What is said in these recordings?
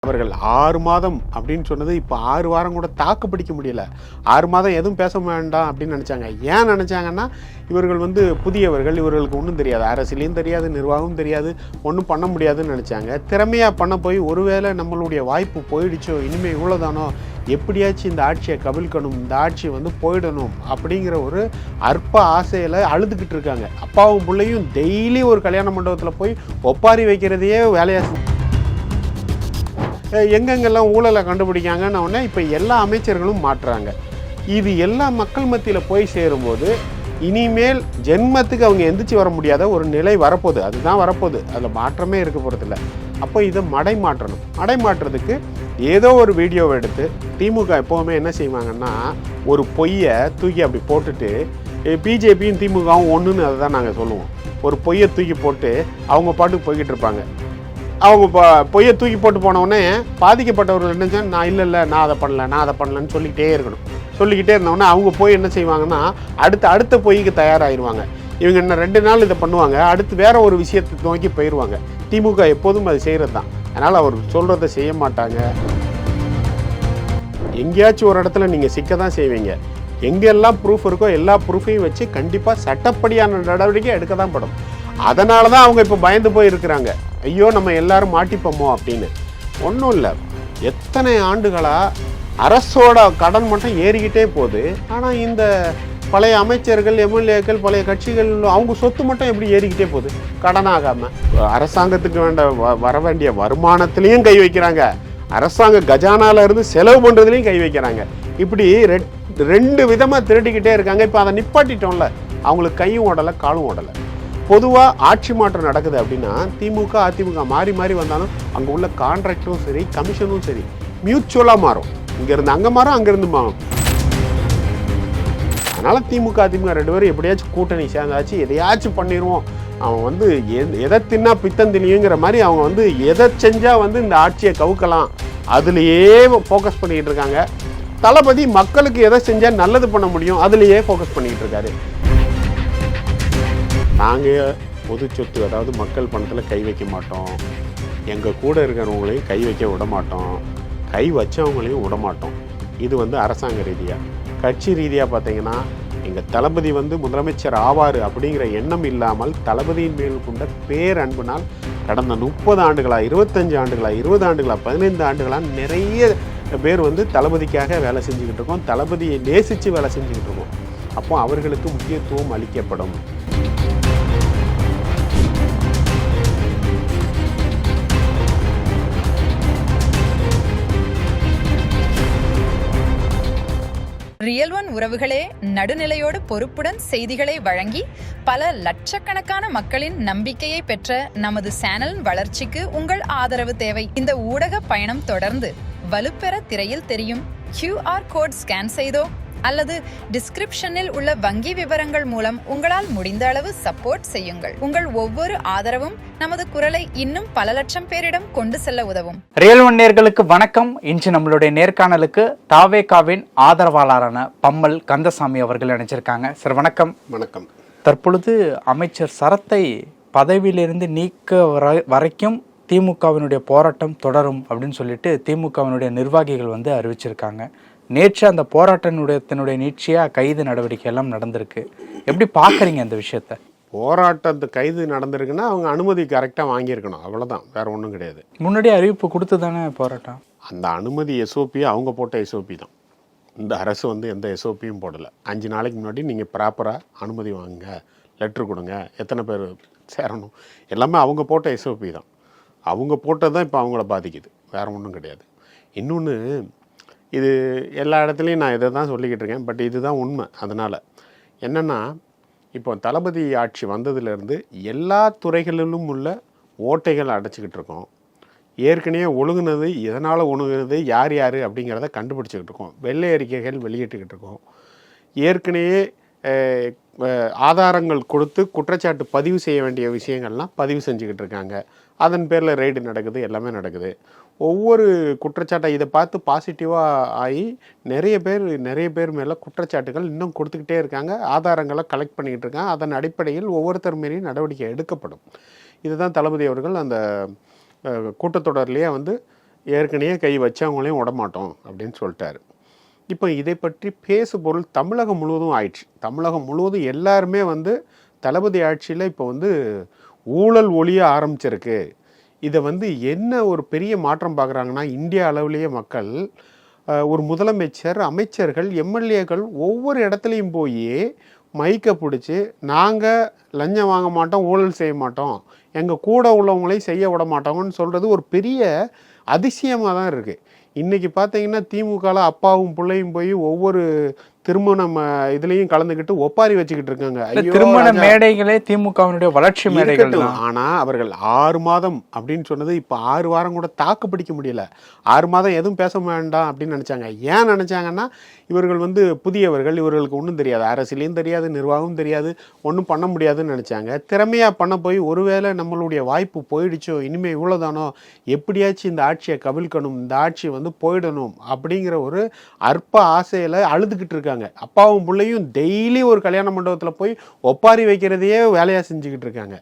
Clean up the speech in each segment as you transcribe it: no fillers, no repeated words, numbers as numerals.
அவர்கள் 6 மாதம் அப்படின்னு சொன்னது இப்போ 6 வாரம் கூட தாக்கு பிடிக்க முடியல. 6 மாதம் எதுவும் பேச வேண்டாம் அப்படின்னு நினச்சாங்க. ஏன் நினச்சாங்கன்னா, இவர்கள் புதியவர்கள், இவர்களுக்கு ஒன்றும் தெரியாது, அரசியலையும் தெரியாது, நிர்வாகமும் தெரியாது, ஒன்றும் பண்ண முடியாதுன்னு நினச்சாங்க. திறமையாக பண்ண போய் ஒருவேளை நம்மளுடைய வாய்ப்பு போயிடுச்சோ, இனிமேல் இவ்வளோதானோ, எப்படியாச்சும் இந்த ஆட்சியை கவிழ்க்கணும், இந்த ஆட்சி போயிடணும் அப்படிங்கிற ஒரு அற்ப ஆசையில் அழுதுகிட்டு இருக்காங்க. அப்பாவும் பிள்ளையும் டெய்லி ஒரு கல்யாண மண்டபத்தில் போய் ஒப்பாரி வைக்கிறதையே வேலையாக எங்கெங்கெல்லாம் ஊழலை கண்டுபிடிக்காங்கன்னு உடனே இப்போ எல்லா அமைச்சர்களும் மாற்றுறாங்க. இது எல்லா மக்கள் மத்தியில் போய் சேரும்போது இனிமேல் ஜென்மத்துக்கு அவங்க எந்திரிச்சு வர முடியாத ஒரு நிலை வரப்போகுது. அதுதான் வரப்போகுது, அதில் மாற்றமே இருக்க போகிறதில்ல. அப்போ இதை மடைமாற்றணும். மடைமாற்றுறதுக்கு ஏதோ ஒரு வீடியோவை எடுத்து திமுக எப்போவுமே என்ன செய்வாங்கன்னா, ஒரு பொய்யை தூக்கி அப்படி போட்டுட்டு, பிஜேபியும் திமுகவும் ஒன்றுன்னு அதை தான் நாங்கள் சொல்லுவோம். ஒரு பொய்யை தூக்கி போட்டு அவங்க பாட்டுக்கு போய்கிட்டு இருப்பாங்க. அவங்க பொய்யை தூக்கி போட்டு போனவுடனே பாதிக்கப்பட்டவர்கள் என்ன செய்ய, நான் இல்லை நான் அதை பண்ணலன்னு சொல்லிக்கிட்டே இருக்கணும். சொல்லிக்கிட்டே இருந்தோடனே அவங்க போய் என்ன செய்வாங்கன்னா, அடுத்த பொய்க்கு தயாராகிடுவாங்க. இவங்க என்ன 2 நாள் இதை பண்ணுவாங்க, அடுத்து வேற ஒரு விஷயத்தை நோக்கி போயிடுவாங்க. திமுக எப்போதும் அது செய்கிறது தான். அதனால் அவர் சொல்கிறத செய்ய மாட்டாங்க. எங்கேயாச்சும் ஒரு இடத்துல நீங்கள் சிக்க தான் செய்வீங்க. எங்கெல்லாம் ப்ரூஃப் இருக்கோ எல்லா ப்ரூஃபையும் வச்சு கண்டிப்பாக சட்டப்படியான நடவடிக்கை எடுக்க தான் படும். அதனால தான் அவங்க இப்போ பயந்து போய் இருக்கிறாங்க. ஐயோ நம்ம எல்லாரும் மாட்டிப்போமோ அப்படின்னு. ஒன்றும் இல்லை, எத்தனை ஆண்டுகளாக அரசோட கடன் மட்டும் ஏறிக்கிட்டே போகுது. ஆனால் இந்த பழைய அமைச்சர்கள், எம்எல்ஏக்கள், பழைய கட்சிகள் அவங்க சொத்து மட்டும் எப்படி ஏறிக்கிட்டே போகுது கடனாகாமல். அரசாங்கத்துக்கு வர வேண்டிய வருமானத்துலேயும் கை வைக்கிறாங்க, அரசாங்க கஜானால இருந்து செலவு பண்ணுறதுலையும் கை வைக்கிறாங்க. இப்படி 2 விதமாக திருடிக்கிட்டே இருக்காங்க. இப்போ அதை நிப்பாட்டிட்டோம்ல, அவங்களுக்கு கையும் ஓடலை காலும் ஓடலை. பொதுவாக ஆட்சி மாற்றம் நடக்குது அப்படின்னா திமுக அதிமுக மாறி மாறி வந்தாலும் அங்கே உள்ள கான்ட்ராக்டும் சரி, கமிஷனும் சரி, மியூச்சுவலாக மாறும். இங்கேருந்து அங்கே மாறும், அங்கேருந்து மாறும். அதனால் திமுக அதிமுக 2 பேரும் எப்படியாச்சும் கூட்டணி சேர்ந்தாச்சு எதையாச்சும் பண்ணிடுவோம். அவன் எதை தின்னா பித்தந்திலிங்கிற மாதிரி அவங்க எதை செஞ்சால் இந்த ஆட்சியை கவுக்கலாம், அதுலேயே ஃபோக்கஸ் பண்ணிக்கிட்டு இருக்காங்க. தளபதி மக்களுக்கு எதை செஞ்சால் நல்லது பண்ண முடியும், அதுலேயே ஃபோக்கஸ் பண்ணிக்கிட்டு இருக்காரு. நாங்கள் பொது சொத்து, அதாவது மக்கள் பணத்தில் கை வைக்க மாட்டோம், எங்கள் கூட இருக்கிறவங்களையும் கை வைக்க விட மாட்டோம், கை வச்சவங்களையும் விட மாட்டோம். இது அரசாங்க ரீதியாக. கட்சி ரீதியாக பார்த்தீங்கன்னா, எங்கள் தளபதி முதலமைச்சர் ஆவார் அப்படிங்கிற எண்ணம் இல்லாமல் தளபதியின் மேல் கொண்ட பேரன்புனால் கடந்த 30 ஆண்டுகளாக, 25 ஆண்டுகளாக, 20 ஆண்டுகளாக, 15 ஆண்டுகளாக நிறைய பேர் தளபதிக்காக வேலை செஞ்சுக்கிட்டு இருக்கோம், தளபதியை நேசித்து வேலை செஞ்சுக்கிட்டு இருக்கோம். அப்போ அவர்களுக்கு முக்கியத்துவம் அளிக்கப்படும். ரியல் ஒன் உறவுகளே, நடுநிலையோடு பொறுப்புடன் செய்திகளை வழங்கி பல லட்சக்கணக்கான மக்களின் நம்பிக்கையை பெற்ற நமது சேனலின் வளர்ச்சிக்கு உங்கள் ஆதரவு தேவை. இந்த ஊடக பயணம் தொடர்ந்து வலுப்பெற திரையில் தெரியும் QR கோட் ஸ்கேன் செய்தோ அல்லது டிஸ்கிரிப்ஷனில் உள்ள வங்கி விவரங்கள் மூலம் உங்களால் முடிந்த அளவு சப்போர்ட் செய்யுங்கள். உங்கள் ஒவ்வொரு ஆதரவும் நமது குரலை இன்னும் பல லட்சம் பேரிடம் கொண்டு செல்ல உதவும். ரியல் ஒன் நேயர்களுக்கு வணக்கம். இன்று நம்மளுடைய நேர்காணலுக்கு தாவேகாவின் ஆதரவாளரான பம்மல் கந்தசாமி அவர்கள் நினைச்சிருக்காங்க. சார் வணக்கம். வணக்கம். தற்பொழுது அமைச்சர் சரத்தை பதவியிலிருந்து நீக்க வரைக்கும் திமுகவினுடைய போராட்டம் தொடரும் அப்படின்னு சொல்லிட்டு திமுகவினுடைய நிர்வாகிகள் அறிவிச்சிருக்காங்க. நேற்று அந்த போராட்டத்தினுடைய நீட்சியாக கைது நடவடிக்கை எல்லாம் நடந்திருக்கு. எப்படி பார்க்குறீங்க அந்த விஷயத்த? போராட்டத்து கைது நடந்திருக்குன்னா அவங்க அனுமதி கரெக்டாக வாங்கியிருக்கணும், அவ்வளோதான், வேற ஒன்றும் கிடையாது. முன்னாடி அறிவிப்பு கொடுத்து தானே போராட்டம். அந்த அனுமதி SOP அவங்க போட்ட SOP தான். இந்த அரசு எந்த SOPயும் போடலை. 5 நாளைக்கு முன்னாடி நீங்கள் ப்ராப்பராக அனுமதி வாங்க, லெட்ரு கொடுங்க, எத்தனை பேர் சேரணும், எல்லாமே அவங்க போட்ட SOP தான். அவங்க போட்டது தான் இப்போ அவங்கள பாதிக்குது, வேற ஒன்றும் கிடையாது. இன்னொன்று, இது எல்லா இடத்துலையும் நான் இதை தான் சொல்லிக்கிட்டு இருக்கேன், பட் இதுதான் உண்மை. அதனால் என்னென்னா, இப்போ தளபதி ஆட்சி வந்ததுலேருந்து எல்லா துறைகளிலும் உள்ள ஓட்டைகள் அடைச்சிக்கிட்டு இருக்கோம். ஏற்கனவே ஒழுங்குனது, எதனால் ஒழுங்குனது, யார் யார் அப்படிங்கிறத கண்டுபிடிச்சிக்கிட்டு இருக்கோம். வெள்ளை அறிக்கைகள் வெளியிட்டுக்கிட்டு இருக்கோம். ஏற்கனவே ஆதாரங்கள் கொடுத்து குற்றச்சாட்டு பதிவு செய்ய வேண்டிய விஷயங்கள்லாம் பதிவு செஞ்சுக்கிட்டு இருக்காங்க. அதன் பேரில் ரெய்டு நடக்குது, எல்லாமே நடக்குது. ஒவ்வொரு குற்றச்சாட்டை இதை பார்த்து பாசிட்டிவாக ஆகி நிறைய பேர் மேலே குற்றச்சாட்டுகள் இன்னும் கொடுத்துக்கிட்டே இருக்காங்க. ஆதாரங்களை கலெக்ட் பண்ணிக்கிட்டு இருக்காங்க. அதன் அடிப்படையில் ஒவ்வொருத்தர் மீறியும் நடவடிக்கை எடுக்கப்படும். இதுதான் தளபதி அவர்கள் அந்த கூட்டத்தொடர்லேயே ஏற்கனவே கை வச்சவங்களையும் விடமாட்டோம் அப்படின்னு சொல்லிட்டாரு. இப்போ இதை பற்றி பேசுபொருள் தமிழகம் முழுவதும் ஆயிடுச்சு. தமிழகம் முழுவதும் எல்லாருமே வந்து தளபதி ஆட்சியில் இப்போ வந்து ஊழல் ஒழிய ஆரம்பிச்சிருக்கு. இதை வந்து என்ன ஒரு பெரிய மாற்றம் பார்க்குறாங்கன்னா, இந்தியா அளவிலேயே மக்கள் ஒரு முதலமைச்சர், அமைச்சர்கள், எம்எல்ஏக்கள் ஒவ்வொரு இடத்துலையும் போய் மைக்கை பிடிச்சி நாங்கள் லஞ்சம் வாங்க மாட்டோம், ஊழல் செய்ய மாட்டோம், எங்கள் கூட உள்ளவங்களையும் செய்ய விட மாட்டோங்கன்னு சொல்கிறது ஒரு பெரிய அதிசயமாக தான் இருக்குது. இன்றைக்கி பார்த்தீங்கன்னா திமுகவில் அப்பாவும் பிள்ளையும் போய் ஒவ்வொரு திருமணம் இதுலேயும் கலந்துக்கிட்டு ஒப்பாரி வச்சுக்கிட்டு இருக்காங்க. திருமண மேடைகளே திமுகவினுடைய வளர்ச்சி மேடைகள். ஆனால் அவர்கள் 6 மாதம் அப்படின்னு சொன்னது இப்போ 6 வாரம் கூட தாக்கு பிடிக்க முடியல. 6 மாதம் எதுவும் பேச வேண்டாம் அப்படின்னு நினச்சாங்க. ஏன் நினச்சாங்கன்னா, இவர்கள் வந்து புதியவர்கள், இவர்களுக்கு ஒன்றும் தெரியாது, அரசியலையும் தெரியாது, நிர்வாகமும் தெரியாது, ஒன்றும் பண்ண முடியாதுன்னு நினச்சாங்க. திறமையாக பண்ண போய் ஒருவேளை நம்மளுடைய வாய்ப்பு போயிடுச்சோ, இனிமேல் இவ்வளோதானோ, எப்படியாச்சும் இந்த ஆட்சியை கவிழ்க்கணும், இந்த ஆட்சி வந்து போயிடணும் அப்படிங்கிற ஒரு அற்ப ஆசையில் அழுதுகிட்டு இருக்காங்க. அப்பாவும் பிள்ளையும் டெய்லி ஒரு கல்யாண மண்டபத்தில் போய் ஒப்பாரி வைக்கிறதையே வேலையாக செஞ்சுக்கிட்டு இருக்காங்க.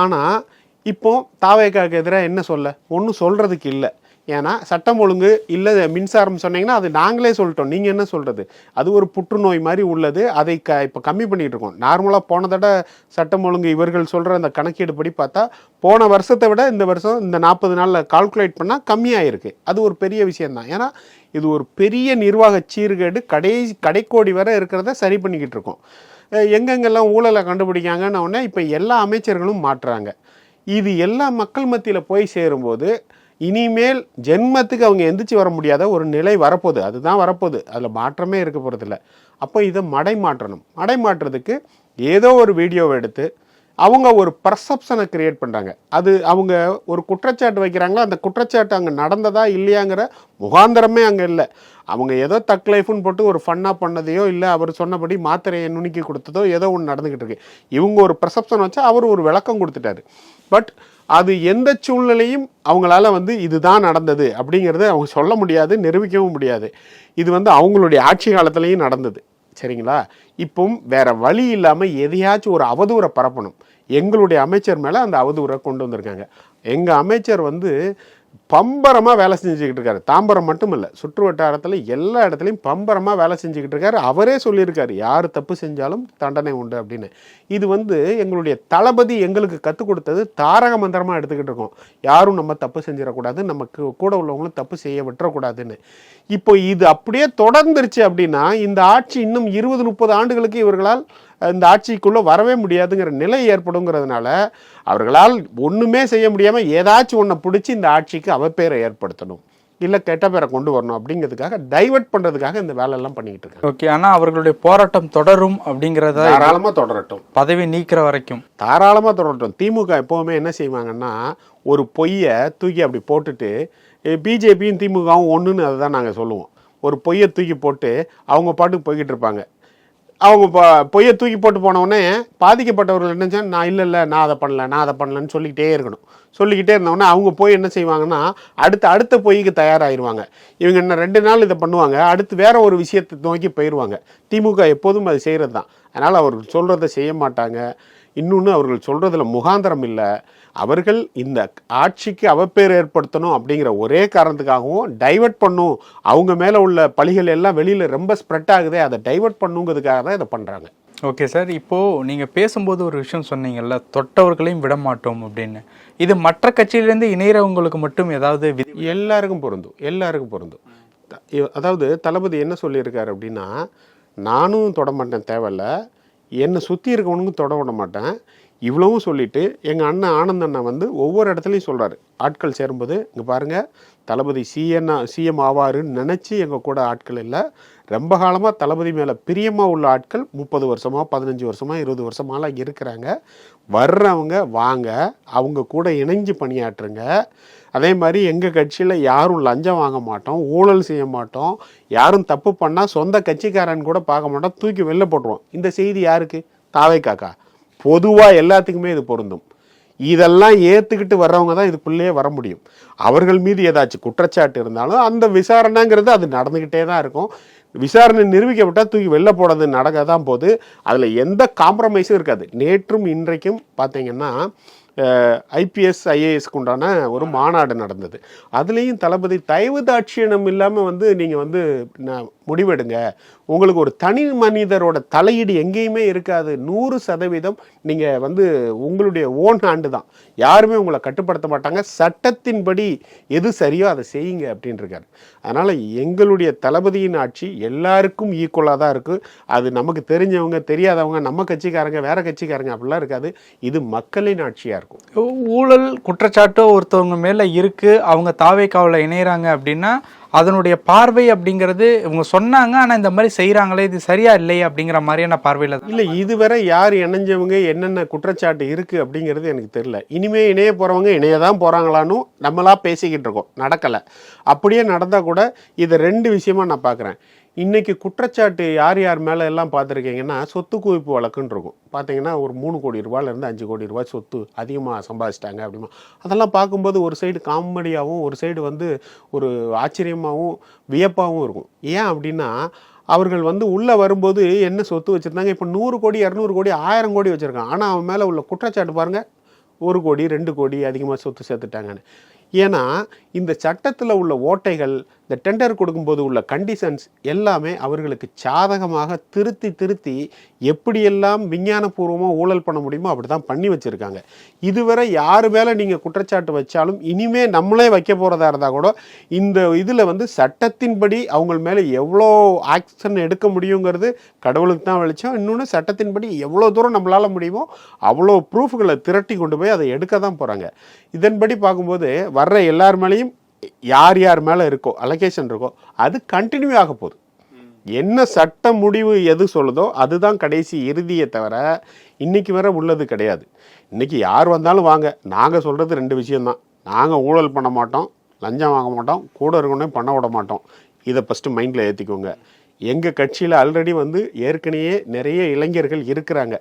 ஆனால் இப்போ தாவேக்காவுக்கு எதிராக என்ன சொல்ல, ஒன்றும் சொல்கிறதுக்கு இல்லை. ஏன்னா சட்டம் ஒழுங்கு இல்லை, மின்சாரம் சொன்னீங்கன்னா அது நாங்களே சொல்லிட்டோம், நீங்கள் என்ன சொல்கிறது, அது ஒரு புற்றுநோய் மாதிரி உள்ளது, அதை இப்போ கம்மி பண்ணிகிட்டு இருக்கோம். நார்மலாக போன தடவை சட்டம் ஒழுங்கு இவர்கள் சொல்கிற அந்த கணக்கீடு படி பார்த்தா போன வருஷத்தை விட இந்த வருஷம் இந்த 40 நாளில் கால்குலேட் பண்ணால் கம்மியாயிருக்கு. அது ஒரு பெரிய விஷயந்தான். ஏன்னா இது ஒரு பெரிய நிர்வாக சீர்கேடு கடைக்கோடி வரை இருக்கிறத சரி பண்ணிக்கிட்டு இருக்கோம். எங்கெங்கெல்லாம் ஊழலை கண்டுபிடிக்காங்கன்னு உடனே இப்போ எல்லா அமைச்சர்களும் மாற்றுறாங்க. இது எல்லா மக்கள் மத்தியில் போய் சேரும்போது இனிமேல் ஜென்மத்துக்கு அவங்க எந்திரிச்சு வர முடியாத ஒரு நிலை வரப்போகுது. அதுதான் வரப்போகுது, அதில் மாற்றமே இருக்க போகிறதில்ல. அப்போ இதை மாற்றணும். மாற்றுறதுக்கு ஏதோ ஒரு வீடியோவை எடுத்து அவங்க ஒரு பர்செப்ஷனை கிரியேட் பண்ணுறாங்க. அது அவங்க ஒரு குற்றச்சாட்டு வைக்கிறாங்களோ, அந்த குற்றச்சாட்டு அங்கே நடந்ததா இல்லையாங்கிற முகாந்திரமே அங்கே இல்லை. அவங்க ஏதோ தக் லைஃப்னு போட்டு ஒரு ஃபன்னாக பண்ணதையோ, இல்லை அவர் சொன்னபடி மாத்திரையை நுணுக்கி கொடுத்ததோ ஏதோ ஒன்று நடந்துக்கிட்டு இருக்கு. இவங்க ஒரு பர்செப்ஷன் வச்சா அவர் ஒரு விளக்கம் கொடுத்துட்டாரு. பட் அது எந்த சூழ்நிலையும் அவங்களால வந்து இதுதான் நடந்தது அப்படிங்கிறத அவங்க சொல்ல முடியாது, நிரூபிக்கவும் முடியாது. இது வந்து அவங்களுடைய ஆட்சி காலத்துலேயும் நடந்தது. சரிங்களா? இப்போ வேற வழி இல்லாமல் எதையாச்சும் ஒரு அவதூறை பரப்பணும். எங்களுடைய அமைச்சர் மேலே அந்த அவதூறை கொண்டு வந்திருக்காங்க. எங்கள் அமைச்சர் வந்து பம்பரமாக வேலை செஞ்சுக்கிட்டு இருக்காரு. தாம்பரம் மட்டும் இல்லை, சுற்று வட்டாரத்தில் எல்லா இடத்துலையும் பம்பரமாக வேலை செஞ்சுக்கிட்டு இருக்காரு. அவரே சொல்லியிருக்காரு, யார் தப்பு செஞ்சாலும் தண்டனை உண்டு அப்படின்னு. இது வந்து எங்களுடைய தளபதி எங்களுக்கு கற்றுக் கொடுத்தது தாரக மந்திரமாக எடுத்துக்கிட்டு இருக்கோம். யாரும் நம்ம தப்பு செஞ்சிடக்கூடாது, நமக்கு கூட உள்ளவங்களும் தப்பு செய்ய விட்டுறக்கூடாதுன்னு. இப்போ இது அப்படியே தொடர்ந்துருச்சு அப்படின்னா இந்த ஆட்சி இன்னும் 20-30 ஆண்டுகளுக்கு இவர்களால் இந்த ஆட்சிக்குள்ளே வரவே முடியாதுங்கிற நிலை ஏற்படுங்கிறதுனால அவர்களால் ஒன்றுமே செய்ய முடியாமல் ஏதாச்சும் ஒன்றை பிடிச்சி இந்த ஆட்சிக்கு அவப்பேரை ஏற்படுத்தணும், இல்லை கெட்ட பேரை கொண்டு வரணும் அப்படிங்கிறதுக்காக டைவர்ட் பண்ணுறதுக்காக இந்த வேலையெல்லாம் பண்ணிக்கிட்டு இருக்காங்க. ஓகே, ஆனால் அவர்களுடைய போராட்டம் தொடரும் அப்படிங்கிறத தாராளமாக தொடரட்டும், பதவி நீக்கிற வரைக்கும் தாராளமாக தொடரட்டும். திமுக எப்போவுமே என்ன செய்வாங்கன்னா, ஒரு பொய்யை தூக்கி அப்படி போட்டுட்டு, பிஜேபியும் திமுகவும் ஒன்றுன்னு அதை தான் நாங்கள் சொல்லுவோம். ஒரு பொய்யை தூக்கி போட்டு அவங்க பாட்டுக்கு போய்கிட்டு இருப்பாங்க. அவங்க பொய்யை தூக்கி போட்டு போனவுடனே பாதிக்கப்பட்டவர்கள் என்னச்சா, நான் இல்லை நான் அதை பண்ணலன்னு சொல்லிக்கிட்டே இருக்கணும். சொல்லிக்கிட்டே இருந்தவொடனே அவங்க போய் என்ன செய்வாங்கன்னா அடுத்த பொய்க்கு தயாராகிடுவாங்க. இவங்க என்ன 2 நாள் இதை பண்ணுவாங்க, அடுத்து வேற ஒரு விஷயத்தை நோக்கி போயிடுவாங்க. திமுக எப்போதும் அது செய்கிறது தான். அதனால் அவர்கள் சொல்கிறத செய்ய மாட்டாங்க. இன்னொன்று, அவர்கள் சொல்கிறதுல முகாந்திரம் இல்லை. அவர்கள் இந்த ஆட்சிக்கு அவப்பேர் ஏற்படுத்தணும் அப்படிங்கிற ஒரே காரணத்துக்காகவும் டைவர்ட் பண்ணும், அவங்க மேலே உள்ள பழிகள் எல்லாம் வெளியில் ரொம்ப ஸ்ப்ரெட் ஆகுதே, அதை டைவர்ட் பண்ணுங்கிறதுக்காக தான் இதை பண்ணுறாங்க. ஓகே சார், இப்போது நீங்கள் பேசும்போது ஒரு விஷயம் சொன்னீங்கல்ல, தொட்டவர்களையும் விட மாட்டோம் அப்படின்னு. இது மற்ற கட்சியிலேருந்து இணையவங்களுக்கு மட்டும் ஏதாவது எல்லாருக்கும் பொருந்தும். அதாவது தளபதி என்ன சொல்லியிருக்காரு அப்படின்னா, நானும் தொட மாட்டேன், தேவையில்லை, என்னை சுற்றி இருக்கவனுக்கும் தொட விட மாட்டேன், இவ்வளவும் சொல்லிட்டு எங்கள் அண்ணன் ஆனந்த் அண்ணன் வந்து ஒவ்வொரு இடத்துலையும் சொல்கிறாரு. ஆட்கள் சேரும்போது, இங்கே பாருங்கள், தளபதி சிஎம் ஆவாருன்னு நினச்சி எங்கள் கூட ஆட்கள் இல்லை, ரொம்ப காலமாக தளபதி மேலே பிரியமாக உள்ள ஆட்கள் 30 வருஷமாக 15 வருஷமாக 20 வருஷமாலாம் இருக்கிறாங்க. வர்றவங்க வாங்க, அவங்க கூட இணைஞ்சு பணியாற்றுங்க. அதே மாதிரி எங்கள் கட்சியில் யாரும் லஞ்சம் வாங்க மாட்டோம், ஊழல் செய்ய மாட்டோம், யாரும் தப்பு பண்ணால் சொந்த கட்சிக்காரன் கூட பார்க்க மாட்டோம், தூக்கி வெளில போட்டுருவோம். இந்த செய்தி யாருக்கு? தாவேக்காக்கா. பொதுவாக எல்லாத்துக்குமே இது பொருந்தும். இதெல்லாம் ஏற்றுக்கிட்டு வர்றவங்க தான் இதுக்குள்ளேயே வர முடியும். அவர்கள் மீது ஏதாச்சும் குற்றச்சாட்டு இருந்தாலும் அந்த விசாரணைங்கிறது அது நடந்துக்கிட்டே தான் இருக்கும். விசாரணை நிரூபிக்கப்பட்டால் தூக்கி வெளில போடுறது நடக்க தான் போது. அதில் எந்த காம்ப்ரமைஸும் இருக்காது. நேற்றும் இன்றைக்கும் பார்த்தீங்கன்னா ஐபிஎஸ் ஐஏஎஸ்க்கு உண்டான ஒரு மாநாடு நடந்தது. அதுலேயும் தளபதி தயவு தாட்சியனம் இல்லாமல் வந்து நீங்கள் வந்து முடிவெடுங்க, உங்களுக்கு ஒரு தனி மனிதரோட தலையீடு எங்கேயுமே இருக்காது, 100% நீங்கள் வந்து உங்களுடைய ஓன் ஹேண்டு தான், யாருமே உங்களை கட்டுப்படுத்த மாட்டாங்க, சட்டத்தின்படி எது சரியோ அதை செய்யுங்க அப்படின்னு இருக்காரு. அதனால் எங்களுடைய தளபதியின் ஆட்சி எல்லாருக்கும் ஈக்குவலாக தான் இருக்குது. அது நமக்கு தெரிஞ்சவங்க தெரியாதவங்க, நம்ம கட்சிக்காரங்க வேற கட்சிக்காரங்க அப்படிலாம் இருக்காது. இது மக்களின் ஆட்சியாக இருக்கும். ஊழல் குற்றச்சாட்டு ஒருத்தவங்க மேலே இருக்குது, அவங்க தாவேக்காவில் இணைகிறாங்க அப்படின்னா அதனுடைய பார்வை அப்படிங்கிறது இவங்க சொன்னாங்க, ஆனால் இந்த மாதிரி செய்கிறாங்களே இது சரியா இல்லையா அப்படிங்கிற மாதிரியான பார்வையில் இல்லை. இதுவரை யார் இணைஞ்சவங்க என்னென்ன குற்றச்சாட்டு இருக்குது அப்படிங்கிறது எனக்கு தெரியல. இனிமேல் இணைய போகிறவங்க இணைய தான் போகிறாங்களான்னு நம்மளா பேசிக்கிட்டு இருக்கோம், நடக்கலை. அப்படியே நடந்தால் கூட இதை 2 விஷயமா நான் பார்க்குறேன். இன்றைக்கி குற்றச்சாட்டு யார் யார் மேலே எல்லாம் பார்த்துருக்கீங்கன்னா சொத்து குவிப்பு வழக்குன்னு இருக்கும். பார்த்தீங்கன்னா ஒரு 3 கோடி ரூபாயிலேருந்து 5 கோடி ரூபாய் சொத்து அதிகமாக சம்பாதிச்சிட்டாங்க அப்படிமா. அதெல்லாம் பார்க்கும்போது ஒரு சைடு காமெடியாகவும் ஒரு சைடு வந்து ஒரு ஆச்சரியமாகவும் வியப்பாகவும் இருக்கும். ஏன் அப்படின்னா அவர்கள் வந்து உள்ளே வரும்போது என்ன சொத்து வச்சுருந்தாங்க, இப்போ 100 கோடி 200 கோடி 1000 கோடி வச்சுருக்காங்க. ஆனால் அவன் மேலே உள்ள குற்றச்சாட்டு பாருங்கள், 1 கோடி 2 கோடி அதிகமாக சொத்து சேர்த்துட்டாங்கன்னு. ஏன்னா இந்த சட்டத்தில் உள்ள ஓட்டைகள், இந்த டெண்டர் கொடுக்கும்போது உள்ள கண்டிஷன்ஸ் எல்லாமே அவர்களுக்கு சாதகமாக திருத்தி எப்படியெல்லாம் விஞ்ஞானபூர்வமாக ஊழல் பண்ண முடியுமோ அப்படி தான் பண்ணி வச்சுருக்காங்க. இதுவரை யார் மேலே நீங்கள் குற்றச்சாட்டு வச்சாலும் இனிமே நம்மளே வைக்க போகிறதா இருந்தால் கூட இந்த இதில் வந்து சட்டத்தின்படி அவங்க மேலே எவ்வளோ ஆக்ஷன் எடுக்க முடியுங்கிறது கடவுளுக்கு தான் வெளிச்சம். இன்னொன்று சட்டத்தின்படி எவ்வளோ தூரம் நம்மளால் முடியுமோ அவ்வளோ ப்ரூஃப்களை திரட்டி கொண்டு போய் அதை எடுக்க தான் போகிறாங்க. இதன்படி பார்க்கும்போது வர்ற எல்லார் மேலேயும் யார் யார் மேலே இருக்கோ அலோகேஷன் இருக்கோ அது கண்டினியூ ஆக போகுது. என்ன சட்ட முடிவு எது சொல்லுதோ அதுதான் கடைசி இறுதியை தவிர இன்னைக்கு வர உள்ளது கிடையாது. இன்னைக்கு யார் வந்தாலும் வாங்க, நாங்கள் சொல்கிறது 2 விஷயம்தான். நாங்கள் ஊழல் பண்ண மாட்டோம், லஞ்சம் வாங்க மாட்டோம், கூட இருக்கணும் பண்ண விட மாட்டோம். இதை ஃபஸ்ட்டு மைண்டில் ஏற்றிக்கோங்க. எங்கள் கட்சியில் ஆல்ரெடி வந்து ஏற்கனவே நிறைய இளைஞர்கள் இருக்கிறாங்க.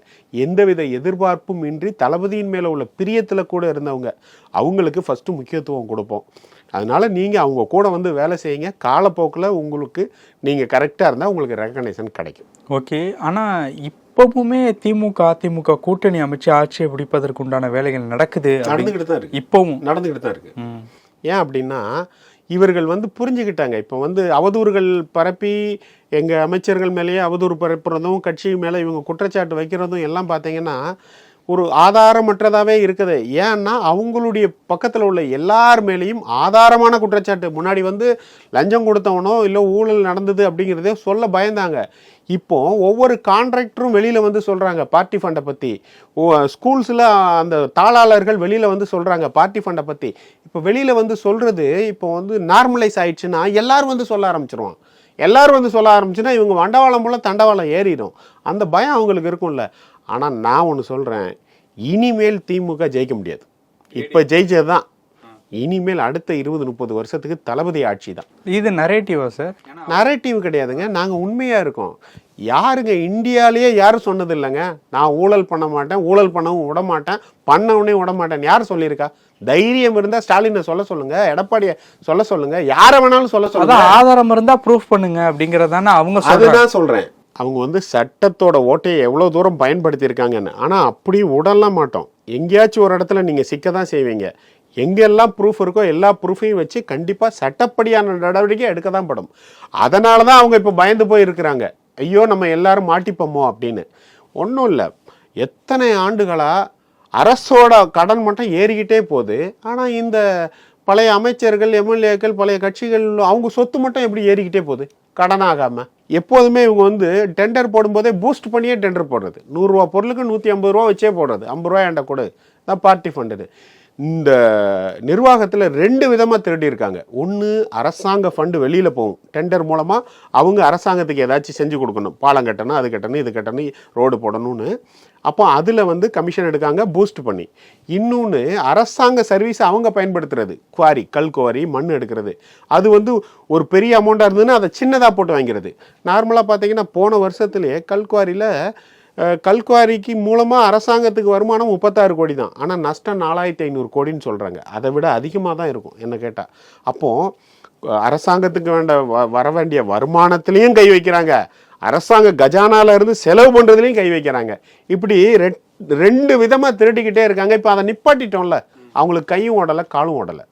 எந்தவித எதிர்பார்ப்பும் இன்றி தளபதியின் மேலே உள்ள பிரியத்தில் கூட இருந்தவங்க, அவங்களுக்கு ஃபஸ்ட்டு முக்கியத்துவம் கொடுப்போம். அதனால் நீங்கள் அவங்க கூட வந்து வேலை செய்யுங்க. காலப்போக்கில் உங்களுக்கு நீங்கள் கரெக்டாக இருந்தால் உங்களுக்கு ரெகக்னைசேஷன் கிடைக்கும். ஓகே. ஆனால் இப்பவுமே திமுக அதிமுக கூட்டணி அமைச்சு ஆட்சியை பிடிப்பதற்கு உண்டான வேலைகள் நடந்துக்கிட்டு தான் இருக்குது. இப்பவும் நடந்துக்கிட்டு தான் இருக்குது. ஏன் அப்படின்னா இவர்கள் வந்து புரிஞ்சுக்கிட்டாங்க. இப்போ வந்து அவதூறுகள் பரப்பி எங்கள் அமைச்சர்கள் மேலேயே அவதூறு பரப்புறதும் கட்சி மேலே இவங்க குற்றச்சாட்டு வைக்கிறதும் எல்லாம் பார்த்தீங்கன்னா ஒரு ஆதாரமற்றதாகவே இருக்குது. ஏன்னா அவங்களுடைய பக்கத்தில் உள்ள எல்லார் மேலேயும் ஆதாரமான குற்றச்சாட்டு. முன்னாடி வந்து லஞ்சம் கொடுத்தவனோ இல்லை ஊழல் நடந்தது அப்படிங்கிறதே சொல்ல பயந்தாங்க. இப்போ ஒவ்வொரு கான்ட்ராக்டரும் வெளியில் வந்து சொல்கிறாங்க பார்ட்டி ஃபண்டை பற்றி. ஸ்கூல்ஸில் அந்த தாளாளர்கள் வெளியில் வந்து சொல்கிறாங்க பார்ட்டி ஃபண்டை பற்றி. இப்போ வெளியில் வந்து சொல்கிறது இப்போ வந்து நார்மலைஸ் ஆயிடுச்சுன்னா எல்லாரும் வந்து சொல்ல ஆரம்பிச்சிருவான். எல்லாரும் வந்து சொல்ல ஆரம்பிச்சுன்னா இவங்க வண்டவாளம் போல் தண்டவாளம் ஏறிடும். அந்த பயம் அவங்களுக்கு இருக்கும்ல. ஆனால் நான் ஒன்று சொல்கிறேன், இனிமேல் திமுக ஜெயிக்க முடியாது. இப்போ ஜெயிச்சது தான். இனிமேல் அடுத்த 20-30 வருஷத்துக்கு தளபதி ஆட்சி தான். இது நரேட்டிவா சார்? நரேட்டிவ் கிடையாதுங்க. நாங்கள் உண்மையாக இருக்கோம். யாருங்க இந்தியாவிலேயே யாரும் சொன்னது இல்லைங்க நான் ஊழல் பண்ண மாட்டேன், ஊழல் பண்ணவும் விட மாட்டேன், பண்ணவுனே விட மாட்டேன். யார் சொல்லியிருக்கா? தைரியம் இருந்தால் ஸ்டாலினை சொல்ல சொல்லுங்க, எடப்பாடியை சொல்ல சொல்லுங்க, யாரை வேணாலும் சொல்ல சொல்லுங்க. ஆதாரம் இருந்தால் ப்ரூஃப் பண்ணுங்க அப்படிங்கிறதான அவங்க. அதுதான் சொல்கிறேன். அவங்க வந்து சட்டத்தோட ஓட்டையை எவ்வளோ தூரம் பயன்படுத்தியிருக்காங்கன்னு. ஆனால் அப்படி விடலாம் மாட்டோம். எங்கேயாச்சும் ஒரு இடத்துல நீங்கள் சிக்க தான் செய்வீங்க. எங்கெல்லாம் ப்ரூஃப் இருக்கோ எல்லா ப்ரூஃபையும் வச்சு கண்டிப்பாக சட்டப்படியான நடவடிக்கை எடுக்க தான் படும். அதனால தான் அவங்க இப்போ பயந்து போய் இருக்கிறாங்க. ஐயோ நம்ம எல்லாரும் மாட்டிப்போமோ அப்படின்னு. ஒன்றும் இல்லை, எத்தனை ஆண்டுகளாக அரசோட கடன் மட்டும் ஏறிக்கிட்டே போகுது. ஆனால் இந்த பழைய அமைச்சர்கள் எம்எல்ஏக்கள் பழைய கட்சிகள் அவங்க சொத்து மட்டும் எப்படி ஏறிக்கிட்டே போகுது கடனாகாமல். எப்போதுமே இவங்க வந்து டெண்டர் போடும்போதே பூஸ்ட் பண்ணியே டெண்டர் போடுறது. 100 ரூபா பொருளுக்கு 150 ரூபா வச்சே போடுறது. 50 ரூபா ஏண்ட கொடு தான் பார்ட்டி ஃபண்டுன்னு. இந்த நிர்வாகத்தில் 2 விதமாக திருடியிருக்காங்க. ஒன்று, அரசாங்க ஃபண்டு வெளியில் போகும், டெண்டர் மூலமாக அவங்க அரசாங்கத்துக்கு ஏதாச்சும் செஞ்சு கொடுக்கணும், பாலம் கட்டணும், அது கட்டணும், இது கட்டணும், ரோடு போடணும்னு. அப்போ அதில் வந்து கமிஷன் எடுக்காங்க பூஸ்ட் பண்ணி. இன்னொன்று, அரசாங்க சர்வீஸ் அவங்க பயன்படுத்துறது, குவாரி, கல் குவாரி, மண் எடுக்கிறது. அது வந்து ஒரு பெரிய அமௌண்ட்டாக இருந்ததுன்னா அதை சின்னதாக போட்டு வாங்கிறது. நார்மலாக பார்த்தீங்கன்னா போன வருஷத்துலேயே கல்குவாரியில் கல்குவாரிக்கு மூலமாக அரசாங்கத்துக்கு வருமானம் 36 கோடி தான். ஆனால் நஷ்டம் 4500 கோடின்னு சொல்கிறாங்க. அதை விட அதிகமாக தான் இருக்கும் என்ன கேட்டால். அப்போது அரசாங்கத்துக்கு வர வேண்டிய வருமானத்துலேயும் கை வைக்கிறாங்க, அரசாங்க கஜானால இருந்து செலவு பண்ணுறதுலையும் கை வைக்கிறாங்க. இப்படி 2 விதமாக திருடிக்கிட்டே இருக்காங்க. இப்போ அதை நிப்பாட்டிட்டோம்ல, அவங்களுக்கு கையும் ஓடலை காலும் ஓடலை.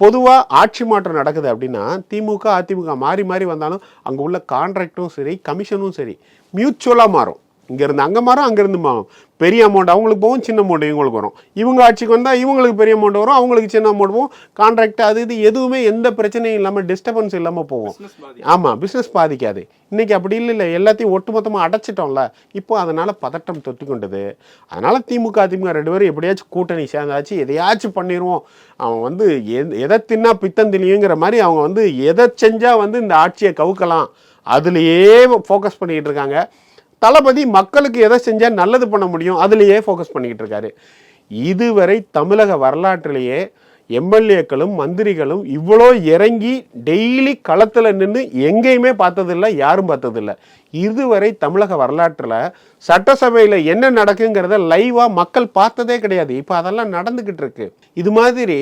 பொதுவாக ஆட்சி மாற்றம் நடக்குது அப்படின்னா திமுக அதிமுக மாறி மாறி வந்தாலும் அங்கே உள்ள கான்ட்ராக்டும் சரி கமிஷனும் சரி மியூச்சுவலாக மாறும். இங்கேருந்து அங்கே மாறும், அங்கேருந்து மாறும். பெரிய அமௌண்ட் அவங்களுக்கு போகும், சின்ன அமௌண்ட் இவங்களுக்கு வரும். இவங்க ஆட்சிக்கு வந்தால் இவங்களுக்கு பெரிய அமௌண்ட் வரும், அவங்களுக்கு சின்ன அமௌண்ட் போகும். கான்ட்ராக்ட் அது இது எதுவுமே எந்த பிரச்சனையும் இல்லாமல் டிஸ்டர்பன்ஸ் இல்லாமல் போகும். ஆமாம், பிஸ்னஸ் பாதிக்காது. இன்றைக்கி அப்படி இல்லை, எல்லாத்தையும் ஒட்டுமொத்தமாக அடைச்சிட்டோம்ல. இப்போ அதனால் பதட்டம் தொட்டி கொண்டது. அதனால் திமுக அதிமுக 2 பேரும் எப்படியாச்சும் கூட்டணி சேர்ந்தாச்சு எதையாச்சும் பண்ணிடுவோம். அவன் வந்து எதை தின்னா பித்தந்திலியுங்கிற மாதிரி அவங்க வந்து எதை செஞ்சால் வந்து இந்த ஆட்சியை கவுக்கலாம் அதுலேயே ஃபோக்கஸ் பண்ணிக்கிட்டு இருக்காங்க. தளபதி மக்களுக்கு எதை செஞ்சால் நல்லது பண்ண முடியும் அதுலேயே ஃபோக்கஸ் பண்ணிக்கிட்டு இருக்காரு. இதுவரை தமிழக வரலாற்றிலேயே எம்எல்ஏக்களும் மந்திரிகளும் இவ்வளோ இறங்கி டெய்லி களத்தில் நின்று எங்கேயுமே பார்த்ததில்லை, யாரும் பார்த்ததில்லை. இதுவரை தமிழக வரலாற்றில் சட்டசபையில் என்ன நடக்குங்கிறத லைவாக மக்கள் பார்த்ததே கிடையாது. இப்போ அதெல்லாம் நடந்துக்கிட்டு இருக்கு. இது மாதிரி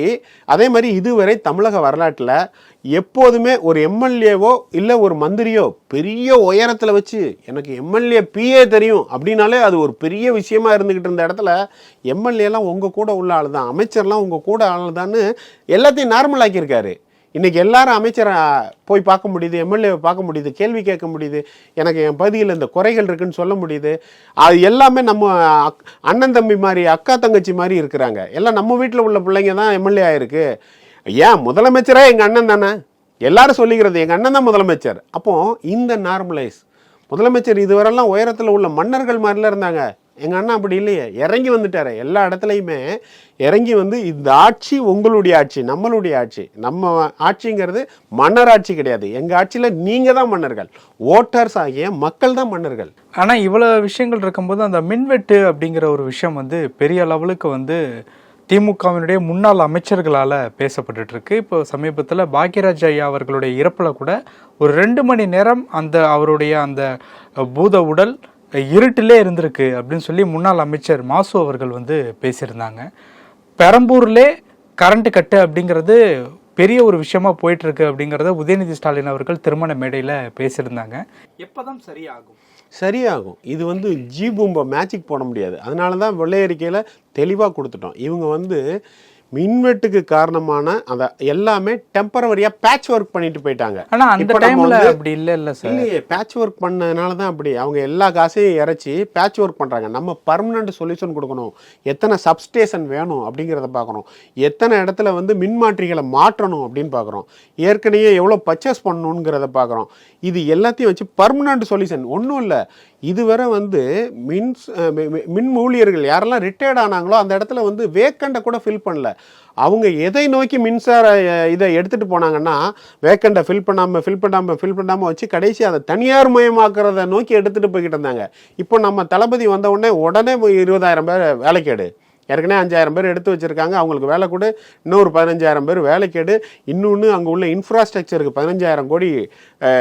அதே மாதிரி இதுவரை தமிழக வரலாற்றில் எப்போதுமே ஒரு எம்எல்ஏவோ இல்லை ஒரு மந்திரியோ பெரிய உயரத்தில் வச்சு எனக்கு எம்எல்ஏ பிஏ தெரியும் அப்படின்னாலே அது ஒரு பெரிய விஷயமா இருந்துக்கிட்டு இருந்த இடத்துல எம்எல்ஏலாம் உங்கள் கூட உள்ள ஆள் தான், அமைச்சர்லாம் உங்கள் கூட ஆள் தான்னு எல்லாத்தையும் நார்மல் ஆக்கியிருக்காரு. இன்றைக்கி எல்லாரும் அமைச்சரை போய் பார்க்க முடியுது, எம்எல்ஏவை பார்க்க முடியுது, கேள்வி கேட்க முடியுது, எனக்கு என் பகுதியில் இந்த குறைகள் இருக்குன்னு சொல்ல முடியுது. அது எல்லாமே நம்ம அண்ணன் தம்பி மாதிரி அக்கா தங்கச்சி மாதிரி இருக்கிறாங்க. எல்லாம் நம்ம வீட்டில் உள்ள பிள்ளைங்க தான் எம்எல்ஏ ஆயிருக்கு. ஏன் முதலமைச்சரே எங்கள் அண்ணன் தானே, எல்லாரும் சொல்லிக்கிறது எங்கள் அண்ணன் தான் முதலமைச்சர். அப்போது இந்த நார்மலைஸ் முதலமைச்சர் இதுவரெல்லாம் உயரத்தில் உள்ள மன்னர்கள் மாதிரிலாம் இருந்தாங்க. எங்கள் அண்ணா அப்படி இல்லையே, இறங்கி வந்துட்டார். எல்லா இடத்துலையுமே இறங்கி வந்து இந்த ஆட்சி உங்களுடைய ஆட்சி, நம்மளுடைய ஆட்சி. நம்ம ஆட்சிங்கிறது மன்னர் ஆட்சி கிடையாது. எங்கள் ஆட்சியில் நீங்கள் தான் மன்னர்கள், ஓட்டர்ஸ் ஆகிய மக்கள் தான் மன்னர்கள். ஆனால் இவ்வளோ விஷயங்கள் இருக்கும்போது அந்த மின்வெட்டு அப்படிங்கிற ஒரு விஷயம் வந்து பெரிய லெவலுக்கு வந்து திமுகவினுடைய முன்னாள் அமைச்சர்களால் பேசப்பட்டு இருக்கு. இப்போ சமீபத்தில் பாக்யராஜ் ஐயா அவர்களுடைய இறப்பில் கூட ஒரு 2 மணி நேரம் அந்த அவருடைய அந்த பூத உடல் இருட்டிலே இருந்திருக்கு அப்படின்னு சொல்லி முன்னாள் அமைச்சர் மாசு அவர்கள் வந்து பேசியிருந்தாங்க. பெரம்பூர்லே கரண்ட் கட்டு அப்படிங்கிறது பெரிய ஒரு விஷயமா போயிட்டு இருக்கு அப்படிங்கிறத உதயநிதி ஸ்டாலின் அவர்கள் திருமண மேடையில் பேசியிருந்தாங்க. எப்போதான் சரியாகும்? சரியாகும். இது வந்து ஜி பூம்பை மேஜிக் போட முடியாது. அதனால தான் வெள்ளை அறிக்கையில் தெளிவாக கொடுத்துட்டோம். இவங்க வந்து மின்வெட்டுக்கு காரணமான அந்த எல்லாமே டெம்பரவரியாக பேட்ச் ஒர்க் பண்ணிட்டு போயிட்டாங்க. ஆனால் அந்த டைம்ல அப்படி இல்லை சார். இல்லையே, பேட்ச் ஒர்க் பண்ணதுனால தான் அப்படி அவங்க எல்லா காசையும் இறைச்சி பேட்ச் ஒர்க் பண்ணுறாங்க. நம்ம பர்மனண்ட் சொல்யூஷன் கொடுக்கணும், எத்தனை சப்ஸ்டேஷன் வேணும் அப்படிங்கிறத பார்க்குறோம், எத்தனை இடத்துல வந்து மின்மாற்றிகளை மாற்றணும் அப்படின்னு பார்க்குறோம், ஏற்கனவே எவ்வளோ பர்ச்சேஸ் பண்ணணுங்கிறத பார்க்குறோம். இது எல்லாத்தையும் வச்சு பர்மனண்ட் சொல்யூஷன் ஒன்றும் இல்லை. இதுவரை வந்து மின் ஊழியர்கள் யாரெல்லாம் ரிட்டையர்ட் ஆனாங்களோ அந்த இடத்துல வந்து வேக்கண்டை கூட ஃபில் பண்ணல. அவங்க எதை நோக்கி மின்சார இதை எடுத்துகிட்டு போனாங்கன்னா வேக்கண்டை ஃபில் பண்ணாமல் வச்சு கடைசி அதை தனியார் மயமாக்குறத நோக்கி எடுத்துகிட்டு போய்கிட்டு இருந்தாங்க. இப்போ நம்ம தளபதி வந்த உடனே 20,000 பேர் வேலைக்கேடு, ஏற்கனவே 5,000 பேர் எடுத்து வச்சுருக்காங்க, அவங்களுக்கு வேலை கூட இன்னொரு 15,000 பேர் வேலைக்கேடு. இன்னொன்று அங்கே உள்ள இன்ஃப்ராஸ்ட்ரக்சருக்கு 15,000 கோடி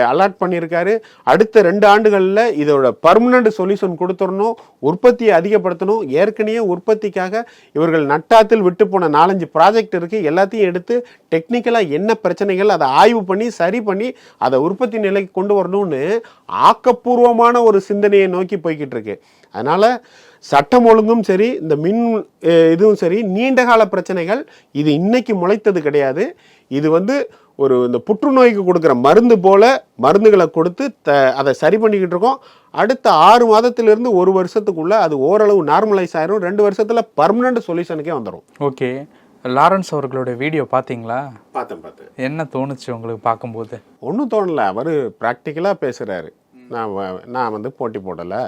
அலாட் பண்ணியிருக்காரு. அடுத்த 2 ஆண்டுகளில் இதோட பர்மனண்ட் சொல்யூஷன் கொடுத்துடணும், உற்பத்தியை அதிகப்படுத்தணும். ஏற்கனவே உற்பத்திக்காக இவர்கள் நட்டாத்தில் விட்டு போன 4-5 ப்ராஜெக்ட் இருக்குது. எல்லாத்தையும் எடுத்து டெக்னிக்கலாக என்ன பிரச்சனைகள் அதை ஆய்வு பண்ணி சரி பண்ணி அதை உற்பத்தி நிலைக்கு கொண்டு வரணும்னு ஆக்கப்பூர்வமான ஒரு சிந்தனையை நோக்கி போய்கிட்டு இருக்கு. அதனால் சட்டம் ஒழுங்கும் சரி, இந்த மின் இதுவும் சரி, நீண்டகால பிரச்சனைகள் இது இன்னைக்கு முளைத்தது கிடையாது. இது வந்து ஒரு இந்த புற்றுநோய்க்கு கொடுக்குற மருந்து போல மருந்துகளை கொடுத்து அதை சரி பண்ணிக்கிட்டு இருக்கோம். அடுத்த 6 மாதத்திலிருந்து 1 வருஷத்துக்குள்ள அது ஓரளவு நார்மலைஸ் ஆயிரும். 2 வருஷத்துல பர்மனண்ட் சொல்யூஷனுக்கே வந்துடும். ஓகே, லாரன்ஸ் அவர்களோட வீடியோ பார்த்தீங்களா? பார்த்தேன். என்ன தோணுச்சு உங்களுக்கு பார்க்கும்போது? ஒன்றும் தோணலை. அவர் ப்ராக்டிக்கலாக பேசுகிறாரு. நான் வந்து போட்டி போடலை,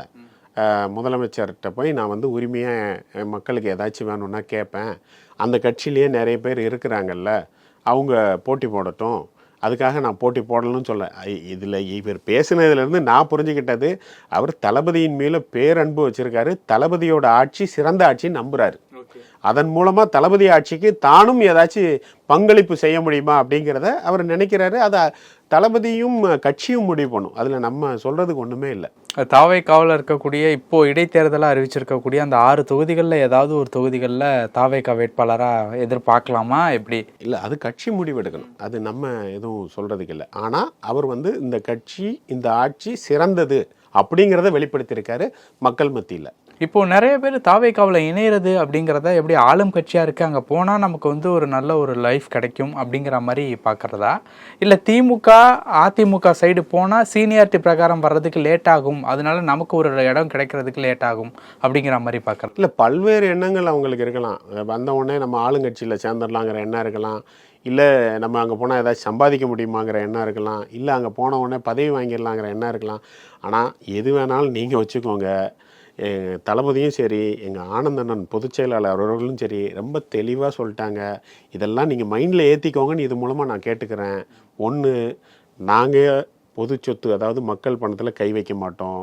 முதலமைச்சர்கிட்ட போய் நான் வந்து உரிமையாக மக்களுக்கு ஏதாச்சும் வேணும்னா கேட்பேன், அந்த கட்சியிலேயே நிறைய பேர் இருக்கிறாங்கல்ல, அவங்க போட்டி போடட்டும், அதுக்காக நான் போட்டி போடணும்னு சொல்ல. இதில் இவர் பேசினதுலேருந்து நான் புரிஞ்சுக்கிட்டது, அவர் தளபதியின் மேலே பேரன்பு வச்சுருக்காரு, தளபதியோட ஆட்சி சிறந்த ஆட்சின்னு நம்புகிறாரு. அதன் மூலமாக தளபதி ஆட்சிக்கு தானும் ஏதாச்சும் பங்களிப்பு செய்ய முடியுமா அப்படிங்கிறத அவர் நினைக்கிறாரு. அதை தளபதியும் கட்சியும் முடிவு பண்ணும். அதில் நம்ம சொல்கிறதுக்கு ஒன்றுமே இல்லை. தாவேக்காவில் இருக்கக்கூடிய இப்போது இடைத்தேர்தலாக அறிவிச்சிருக்கக்கூடிய அந்த 6 தொகுதிகளில் ஏதாவது ஒரு தொகுதிகளில் தாவேக்கா வேட்பாளராக எதிர்பார்க்கலாமா எப்படி? இல்லை, அது கட்சி முடிவெடுக்கணும். அது நம்ம எதுவும் சொல்கிறதுக்கு இல்லை. ஆனால் அவர் வந்து இந்த கட்சி இந்த ஆட்சி சிறந்தது அப்படிங்கிறத வெளிப்படுத்தியிருக்காரு மக்கள் மத்தியில். இப்போ நிறைய பேர் தாவேக்காவில் இணையிறது அப்படிங்கிறத எப்படி ஆளும் கட்சியாக இருக்குது, அங்கே போனால் நமக்கு வந்து ஒரு நல்ல ஒரு லைஃப் கிடைக்கும் அப்படிங்கிற மாதிரி பார்க்குறதா, இல்லை திமுக அதிமுக சைடு போனால் சீனியாரிட்டி பிரகாரம் வர்றதுக்கு லேட் ஆகும், அதனால நமக்கு ஒரு இடம் கிடைக்கிறதுக்கு லேட் ஆகும் அப்படிங்கிற மாதிரி பார்க்குறது? இல்லை, பல்வேறு எண்ணங்கள் அவங்களுக்கு இருக்கலாம். வந்த உடனே நம்ம ஆளுங்கட்சியில் சேர்ந்துடலாங்கிற எண்ணம் இருக்கலாம், இல்லை நம்ம அங்கே போனால் ஏதாச்சும் சம்பாதிக்க முடியுமாங்கிற எண்ணம் இருக்கலாம், இல்லை அங்கே போன உடனே பதவி வாங்கிடலாங்கிற எண்ணம் இருக்கலாம். ஆனால் எது வேணாலும் நீங்கள் வச்சுக்கோங்க. தளபதியும் சரி, எங்கள் ஆனந்தண்ணன் பொதுச் செயலாளர் அவர்களும் சரி ரொம்ப தெளிவாக சொல்லிட்டாங்க. இதெல்லாம் நீங்கள் மைண்டில் ஏற்றிக்கோங்கன்னு இது மூலமாக நான் கேட்டுக்கிறேன். ஒன்று, நாங்கள் பொது சொத்து அதாவது மக்கள் பணத்தில் கை வைக்க மாட்டோம்,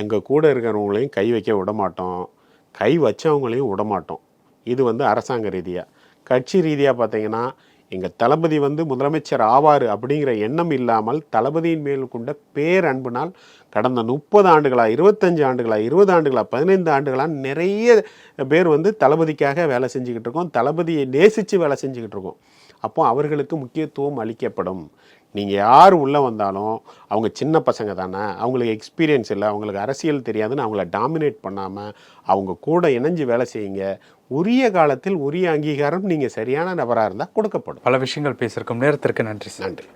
எங்கள் கூட இருக்கிறவங்களையும் கை வைக்க விட மாட்டோம், கை வச்சவங்களையும் விட மாட்டோம். இது வந்து அரசாங்க ரீதியாக. கட்சி ரீதியாக பார்த்தீங்கன்னா எங்கள் தளபதி வந்து முதலமைச்சர் ஆவார் அப்படிங்கிற எண்ணம் இல்லாமல் தளபதியின் மேல் கொண்ட பேரன்புனால் கடந்த 30 ஆண்டுகளா, 25 ஆண்டுகளா, 20 ஆண்டுகளா, 15 ஆண்டுகளா நிறைய பேர் வந்து தளபதிக்காக வேலை செஞ்சுக்கிட்டு இருக்கோம், தளபதியை நேசித்து வேலை செஞ்சுக்கிட்டு இருக்கோம். அப்போ அவர்களுக்கு முக்கியத்துவம் அளிக்கப்படும். நீங்கள் யார் உள்ளே வந்தாலும் அவங்க சின்ன பசங்க தானே, அவங்களுக்கு எக்ஸ்பீரியன்ஸ் இல்லை, அவங்களுக்கு அரசியல் தெரியாதுன்னு அவங்கள டாமினேட் பண்ணாமல் அவங்க கூட இணைஞ்சு வேலை செய்யுங்க. உரிய காலத்தில் உரிய அங்கீகாரம் நீங்கள் சரியான நபராக இருந்தால் கொடுக்கப்படும். பல விஷயங்கள் பேசியிருக்கும். நேரத்திற்கு நன்றி. நன்றி.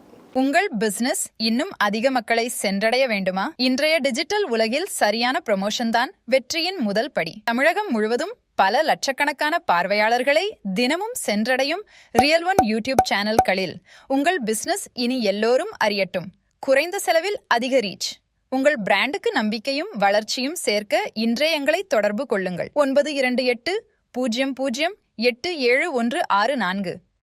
உங்கள் பிசினஸ் இன்னும் அதிக மக்களை சென்றடைய வேண்டுமா? இன்றைய டிஜிட்டல் உலகில் சரியான ப்ரமோஷன் தான் வெற்றியின் முதல் படி. தமிழகம் முழுவதும் பல லட்சக்கணக்கான பார்வையாளர்களை தினமும் சென்றடையும் ரியல் ஒன் யூடியூப் சேனல்களில் உங்கள் பிசினஸ் இனி எல்லோரும் அறியட்டும். குறைந்த செலவில் அதிக ரீச். உங்கள் பிராண்டுக்கு நம்பிக்கையும் வளர்ச்சியும் சேர்க்க இன்றே எங்களை தொடர்பு கொள்ளுங்கள். 9280087164.